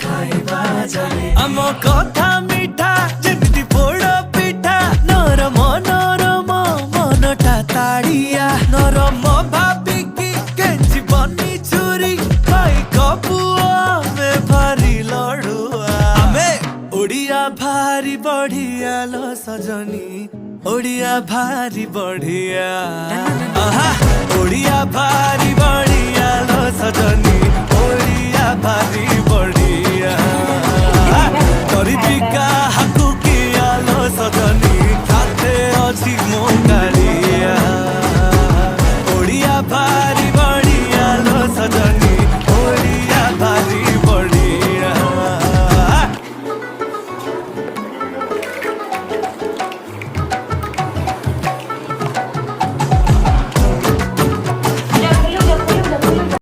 खाइबा जाने आम कथा मीठा जेमिति पोड़ पिठा नरम नरम मनटा ताड़िया नरम भाबिकी केंची बनी छुरी भाई कपुआ में भारी लड़ुआ आमे ओडिया भारी बढ़िया लो सजनी ओडिया भारी बढ़िया आहा ओडिया भारी बढ़िया